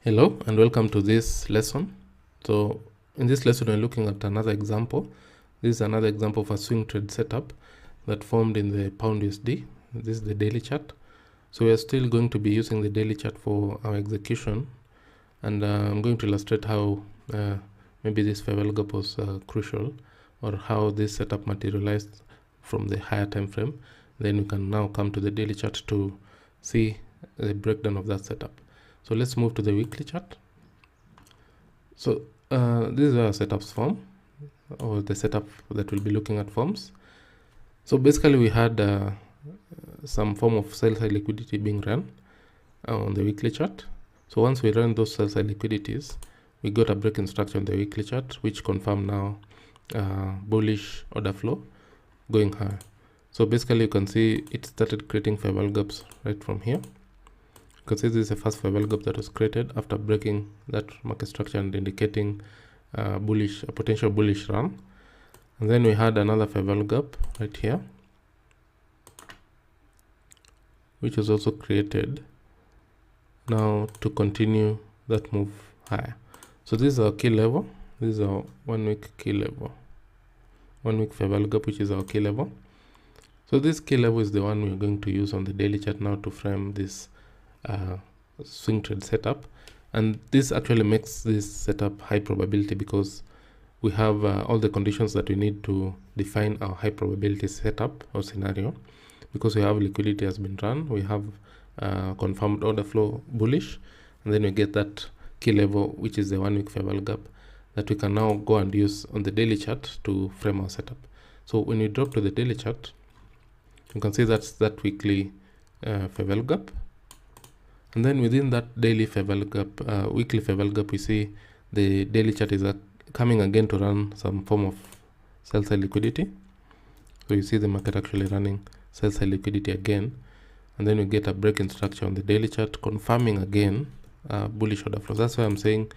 Hello and welcome to this lesson. So in this lesson we're looking at another example. This is another example of a swing trade setup that formed in the pound USD. This is the daily chart. So we are still going to be using the daily chart for our execution, and I'm going to illustrate how maybe this fair gap was crucial, or how this setup materialized from the higher time frame. Then we can now come to the daily chart to see the breakdown of that setup. So let's move to the weekly chart. So this is our setups form, or the setup that we'll be looking at forms. So basically we had some form of sell side liquidity being run on the weekly chart. So once we run those sell side liquidities, we got a breaking structure on the weekly chart, which confirm now bullish order flow going higher. So basically you can see it started creating fair value gaps right from here. You can see this is the first fair value gap that was created after breaking that market structure and indicating a potential bullish run. And then we had another fair value gap right here, which was also created now to continue that move higher. So this is our key level. This is our 1 week key level, 1 week fair value gap, which is our key level. So this key level is the one we're going to use on the daily chart now to frame this swing trade setup. And this actually makes this setup high probability because we have all the conditions that we need to define our high probability setup or scenario, because we have liquidity has been run, we have confirmed order flow bullish, and then we get that key level, which is the 1 week fair value gap, that we can now go and use on the daily chart to frame our setup. So when we drop to the daily chart, you can see that's that weekly fair value gap. And then within that daily fair value gap, weekly fair value gap, we see the daily chart is coming again to run some form of sell side liquidity. So you see the market actually running sell side liquidity again, and then we get a breaking structure on the daily chart confirming again bullish order flow. That's why I'm saying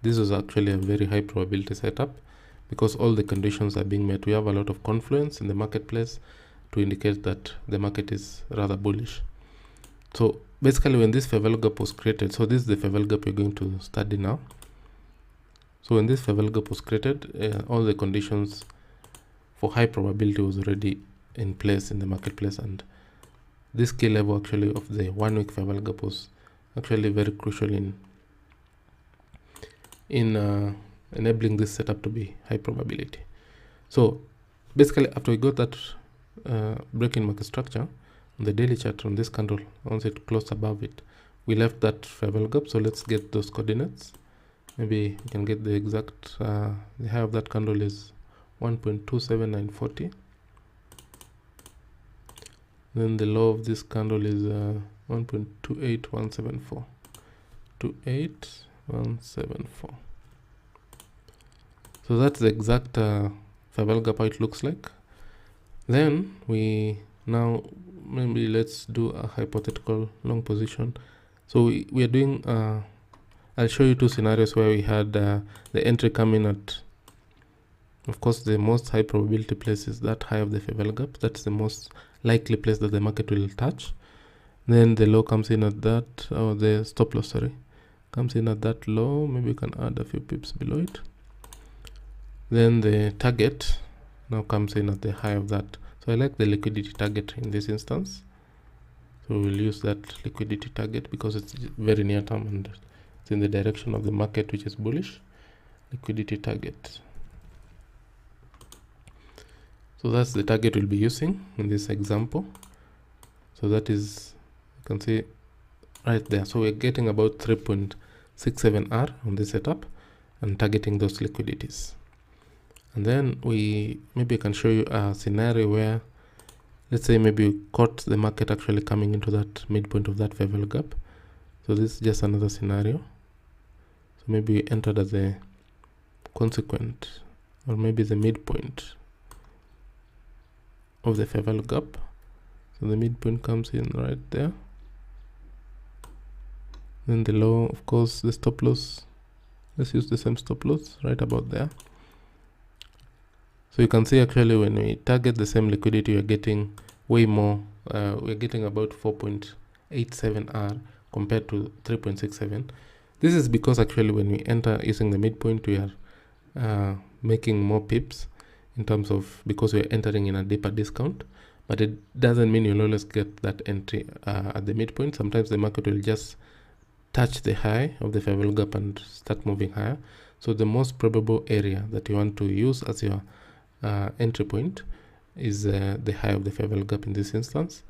this was actually a very high probability setup, because all the conditions are being met. We have a lot of confluence in the marketplace to indicate that the market is rather bullish. So basically when this fair value gap was created, so this is the fair value gap we're going to study now. So when this fair value gap was created, all the conditions for high probability was already in place in the marketplace, and this key level actually of the 1 week fair value gap was actually very crucial in enabling this setup to be high probability. So basically after we got that breaking market structure on the daily chart on this candle, once it closed above it, we left that fair value gap. So let's get those coordinates. Maybe we can get the exact the high of that candle is 1.27940. Then the low of this candle is 1.28174. 28174. So that's the exact fair value gap how it looks like. Then we now maybe let's do a hypothetical long position. So we are doing I'll show you two scenarios where we had the entry coming at, of course, the most high probability place is that high of the fair value gap. That's the most likely place that the market will touch. Then the low comes in at that, or the stop loss, sorry, comes in at that low. Maybe you can add a few pips below it. Then the target now comes in at the high of that. So I like the liquidity target in this instance. So we'll use that liquidity target because it's very near term and it's in the direction of the market, which is bullish. Liquidity target. So that's the target we'll be using in this example. So that is, you can see right there. So we're getting about 3.67R on this setup and targeting those liquidities. And then maybe I can show you a scenario where, let's say maybe you caught the market actually coming into that midpoint of that fair value gap. So this is just another scenario. So maybe you entered as a consequent, or maybe the midpoint of the fair value gap. So the midpoint comes in right there. Then the low, of course, the stop loss. Let's use the same stop loss right about there. So you can see actually when we target the same liquidity, we're getting way more. We're getting about 4.87R compared to 3.67. This is because actually when we enter using the midpoint, we are making more pips in terms of, because we're entering in a deeper discount, but it doesn't mean you'll always get that entry at the midpoint. Sometimes the market will just touch the high of the fair value gap and start moving higher. So the most probable area that you want to use as your entry point is the high of the fair value gap in this instance.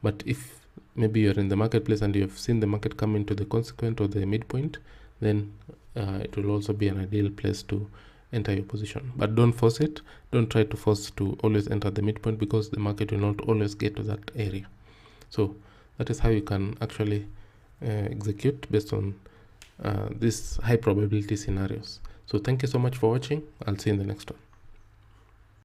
But if maybe you're in the marketplace and you've seen the market come into the consequent or the midpoint, then it will also be an ideal place to enter your position. But don't force it. Don't try to force to always enter the midpoint, because the market will not always get to that area. So that is how you can actually execute based on these high probability scenarios. So thank you so much for watching. I'll see you in the next one.